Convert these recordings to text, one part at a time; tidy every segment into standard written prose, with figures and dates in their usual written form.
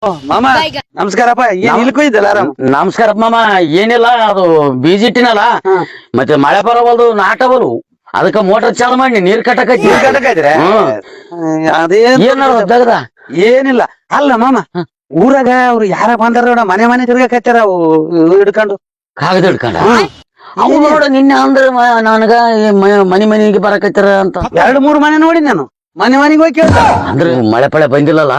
ಮಾಮ ನಮಸ್ಕಾರಪ್ಪ. ಏನ್ ಇಲ್ಕೂ ಇದ್ದಲ್ಲ ಆರಾಮ್? ನಮಸ್ಕಾರ ಮಾಮ. ಏನಿಲ್ಲ, ಅದು ಬೀಜಿಟ್ಟಿನಲ್ಲ, ಮತ್ತೆ ಮಳೆ ಬರವಲ್ದು, ನಾಟವಲು, ಅದಕ್ಕ ಮೋಟರ್ ಚಾಲು ಮಾಡಿ ನೀರ್ ಕಟ್ಟಕೈತಿ. ನೀರ್ ಕಟ್ಟಕೈತ್ರೆ? ಅದೇನ್ ದಗದ ಏನಿಲ್ಲ. ಅಲ್ಲ ಮಾಮ, ಊರಾಗ ಅವ್ರು ಯಾರ ಬಂದಾರ ನೋಡ, ಮನೆ ಮನೆ ತಿರ್ಗಾಕತ್ತಾರ ಅವು ಹಿಡ್ಕೊಂಡು. ಕಾಗದ ಹಿಡ್ಕೊಂಡ ಅವು ನೋಡ. ನಿನ್ನೆ ಅಂದ್ರೆ ನನಗ ಮನಿ ಮನಿಗೆ ಬರಕತ್ತಾರ ಅಂತ 2-3 ಮನೆ ನೋಡಿ ನಾನು. ಮನೆ ಮನೆಗೆ ಹೋಗಿ ಕೇಳ್ತ ಅಂದ್ರೆ ಮಳೆ ಪಳೆ ಬಂದಿಲ್ಲಲ್ಲ,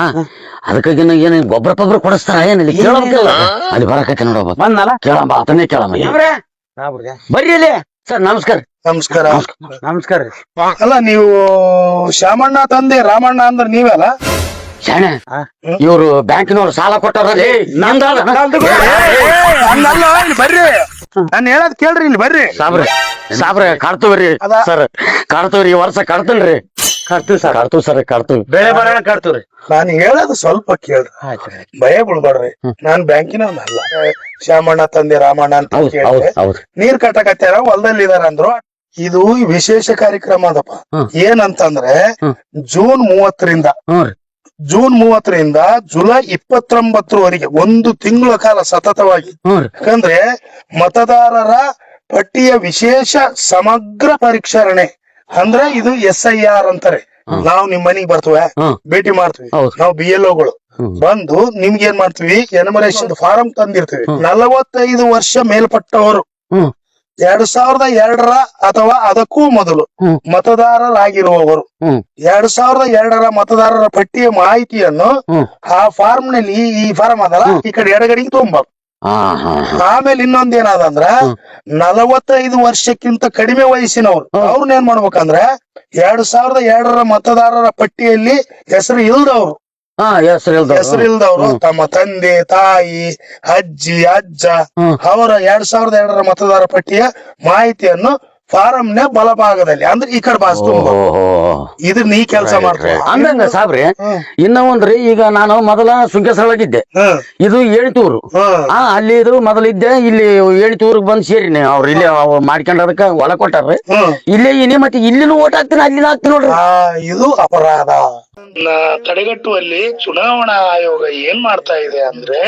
ಅದಕ್ಕಾಗಿ ಏನ್ ಗೊಬ್ಬರ ಪಬ್ಬರ ಕೊಡಿಸ್ತಾರ ಏನಿಲ್ಲ ಕೇಳಬೇಕಲ್ಲ. ಅಲ್ಲಿ ಬರಕತ್ತೆ ನೋಡಪ್ಪ. ಬಂದಲ್ಲ ಕೇಳಮ್ಮ, ಅದನ್ನೇ ಕೇಳಮ್ಮ. ಬರ್ರಿ ಇಲ್ಲಿ ಸರ್. ನಮಸ್ಕಾರ. ನಮಸ್ಕಾರ. ನಮಸ್ಕಾರ ರೀ. ಅಲ್ಲ, ನೀವು ಶ್ಯಾಮಣ್ಣ ತಂದೆ ರಾಮಣ್ಣ ಅಂದ್ರ ನೀವಲ್ಲ? ಶಾಣೆ, ಇವ್ರು ಬ್ಯಾಂಕಿನವ್ರು ಸಾಲ ಕೊಟ್ಟಾರಲ್ಲಿ. ಹಂಗಲ್ಲ, ಇಲ್ಲಿ ಬರ್ರಿ, ನಾನು ಹೇಳದ್ ಕೇಳ್ರಿ, ಇಲ್ಲಿ ಬರ್ರಿ. ಸಾಬ್ರೆ ಕಾಡ್ತವ್ರಿ ಸರ್, ಕಾಡ್ತವ್ರಿ. ಈ ವರ್ಷ ಕಾಡ್ತನ್ರಿ. ಕಟ್ತೀವಿ ಸರ್. ಕಾಡ್ತೀವಿ ಸರ್, ಕಾಡ್ತೀವಿ. ಬೆಳೆ ಬರೋಣ ಕಟ್ತೀವ್ರಿ. ನಾನು ಹೇಳೋದು ಸ್ವಲ್ಪ ಕೇಳ್ರಿ, ಭಯ ಬಿಡ್ಬೇಡ್ರಿ. ನಾನ್ ಬ್ಯಾಂಕಿನವನಲ್ಲ. ಶ್ಯಾಮಣ್ಣ ತಂದೆ ರಾಮಣ್ಣ ಅಂತ ಕೇಳಿದ್ರೆ ನೀರ್ ಕಟ್ಟಕತ್ತಾರ, ಹೊಲದಲ್ಲಿ ಇದಾರ ಅಂದ್ರು. ಇದು ವಿಶೇಷ ಕಾರ್ಯಕ್ರಮ ಅದಪ್ಪ. ಏನಂತಂದ್ರೆ ಜೂನ್ 30ರಿಂದ ಜುಲೈ 29ರವರೆಗೆ 1 ತಿಂಗಳ ಕಾಲ ಸತತವಾಗಿ. ಯಾಕಂದ್ರೆ ಮತದಾರರ ಪಟ್ಟಿಯ ವಿಶೇಷ ಸಮಗ್ರ ಪರಿಷ್ಕರಣೆ ಅಂದ್ರೆ ಇದು SIR ಅಂತಾರೆ. ನಾವು ನಿಮ್ ಮನೆಗ್ ಬರ್ತೇವೆ, ಭೇಟಿ ಮಾಡ್ತೀವಿ. ನಾವು BLOಗಳು ಬಂದು ನಿಮ್ಗೆ ಏನ್ ಮಾಡ್ತೀವಿ, ಎನ್ಯುಮರೇಷನ್ ಫಾರಂ ತಂದಿರ್ತೀವಿ. 45 ವರ್ಷ ಮೇಲ್ಪಟ್ಟವರು 2002 ಅಥವಾ ಅದಕ್ಕೂ ಮೊದಲು ಮತದಾರರಾಗಿರುವವರು 2002 ಮತದಾರರ ಪಟ್ಟಿಯ ಮಾಹಿತಿಯನ್ನು ಆ ಫಾರ್ಮ್ ನಲ್ಲಿ, ಈ ಫಾರ್ಮ್ ಅದಲ್ಲ, ಈ ಕಡೆ ಎಡಗಡೆಗೆ ತುಂಬ. ಆಮೇಲೆ ಇನ್ನೊಂದೇನಾದಂದ್ರ 45 ವರ್ಷಕ್ಕಿಂತ ಕಡಿಮೆ ವಯಸ್ಸಿನವ್ರು ಅವ್ರನ್ನ ಏನ್ ಮಾಡ್ಬೇಕಂದ್ರೆ 2002 ಮತದಾರರ ಪಟ್ಟಿಯಲ್ಲಿ ಹೆಸರು ಇಲ್ದವ್ರು ತಮ್ಮ ತಂದೆ ತಾಯಿ ಅಜ್ಜಿ ಅಜ್ಜ ಅವರ 2002 ಮತದಾರ ಪಟ್ಟಿಯ ಮಾಹಿತಿಯನ್ನು ಫಾರಂನ ಬಲಭಾಗದಲ್ಲಿ ಅಂದ್ರೆ ಈ ಕಡೆ ಬಾಸ್ ತುಂಬ. ಇದು ನೀ ಕೆಲಸ ಮಾಡ್ತೀವಿ ಅಂದಂಗ ಸಾಬ್ರಿ. ಇನ್ನ ಒಂದ್ರಿ, ಈಗ ನಾನು ಮೊದಲ ಸುಂಕಸಳಗಿದ್ದೆ, ಇದು ಏಣಿತೂರು. ಅಲ್ಲಿ ಇದು ಮೊದಲಿದ್ದೆ, ಇಲ್ಲಿ ಏಣಿತೂರ್ಗ್ ಬಂದ್ ಸೇರಿನಿ. ಅವ್ರು ಇಲ್ಲಿ ಮಾಡ್ಕೊಂಡದಕ್ಕ ಹೊಲ ಕೊಟ್ಟಾರ್ರಿ. ಇಲ್ಲೇ ಇನಿ, ಮತ್ತೆ ಇಲ್ಲಿನೂ ಓಟ್ ಹಾಕ್ತೀನಿ, ಅಲ್ಲಿನ ಹಾಕ್ತೀನಿ ನೋಡ್ರಿ. ಇದು ಅಪರಾಧ ತಡೆಗಟ್ಟುವಲ್ಲಿ ಚುನಾವಣಾ ಆಯೋಗ ಏನ್ ಮಾಡ್ತಾ ಇದೆ ಅಂದ್ರೆ,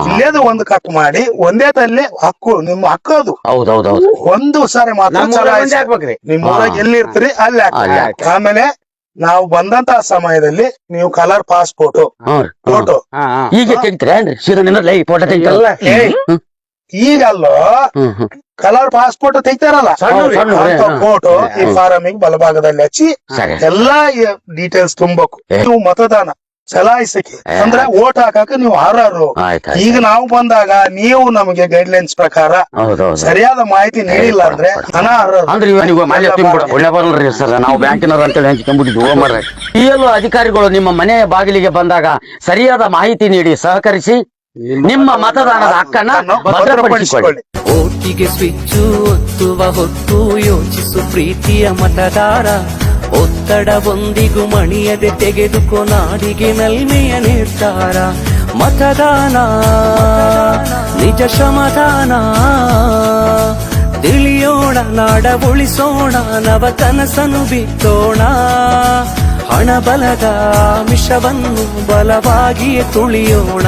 ಇಲ್ಲೇದು ಒಂದು ಕಟ್ ಮಾಡಿ ಒಂದೇ ತಲ್ಲಿ ಹಕ್ಕು, ನಿಮ್ಮ ಹಕ್ಕದು. ಹೌದೌದೌದು. ಒಂದು ಸಾರಿ ಮಾತ್ರ ಹಾಕ್ಬೇಕ್ರಿ. ನಿಮ್ ಊರಾಗ ಎಲ್ಲಿ ಇರ್ತೀರಿ ಅಲ್ಲಿ ಹಾಕಿ. ಆಮೇಲೆ ನಾವು ಬಂದಂತ ಸಮಯದಲ್ಲಿ ನೀವು ಕಲರ್ ಪಾಸ್ಪೋರ್ಟ್ ಫೋಟೋ ಈಗ ತೆಗಿತೀರೇನ್ರಿ? ಸೀದಾ ಫೋಟೋ ತೆಗಿತಾರಲ್ಲ ಈಗಲ್ಲೋ, ಕಲರ್ ಪಾಸ್ಪೋರ್ಟ್ ತೆಗಿತಾರಲ್ಲ, ಫೋಟೋ ಈ ಫಾರಮಿಗೆ ಬಲಭಾಗದಲ್ಲಿ ಹಚ್ಚಿ ಎಲ್ಲಾ ಡೀಟೇಲ್ಸ್ ತುಂಬಬೇಕು. ನೀವು ಮತದಾನ ಚಲಾಯಿಸಕ್ಕೆ ಅಂದ್ರೆ ಓಟ್ ಹಾಕಕ್ಕೆ ನೀವು ಅರ್ಹರು. ಈಗ ನಾವು ಬಂದಾಗ ನೀವು ನಮಗೆ ಗೈಡ್ಲೈನ್ಸ್ ಪ್ರಕಾರ ಸರಿಯಾದ ಮಾಹಿತಿ ನೀಡಿಲ್ಲ ಅಂದ್ರೆ ಅನರ್ಹರು. ಸರ್, ನಾವು ಬ್ಯಾಂಕಿನವ್ರು ಅಂತೇಳಿ ಹಂಚಿಕೊಂಡ್ಬಿಟ್ಟಿದ್ವಿ. PLO ಅಧಿಕಾರಿಗಳು ನಿಮ್ಮ ಮನೆಯ ಬಾಗಿಲಿಗೆ ಬಂದಾಗ ಸರಿಯಾದ ಮಾಹಿತಿ ನೀಡಿ ಸಹಕರಿಸಿ ನಿಮ್ಮ ಮತದಾನದ ಹಕ್ಕನ್ನ ಭದ್ರಪಡಿಸಿಕೊಳ್ಳಿ. ಓಟಿಗೆ ಸ್ವಿಚ್ಚು ಒತ್ತುವ ಹೊತ್ತು ಯೋಚಿಸು ಪ್ರೀತಿಯ ಮತದಾರ. ಒತ್ತಡವೊಂದಿಗೂ ಮಣಿಯದೆ ತೆಗೆದುಕೊ ನಾಡಿಗೆ ನಲ್ಮೆಯ ನಿರ್ಧಾರ. ಮತದಾನ ನಿಜ ಶ್ರಮದಾನ. ತಿಳಿಯೋಣ, ನಾಡ ಉಳಿಸೋಣ, ನವ ಕನಸನ್ನು ಬಿತ್ತೋಣ. ಹಣ ಬಲದ ಮಿಷವನ್ನು ಬಲವಾಗಿಯೇ ತುಳಿಯೋಣ.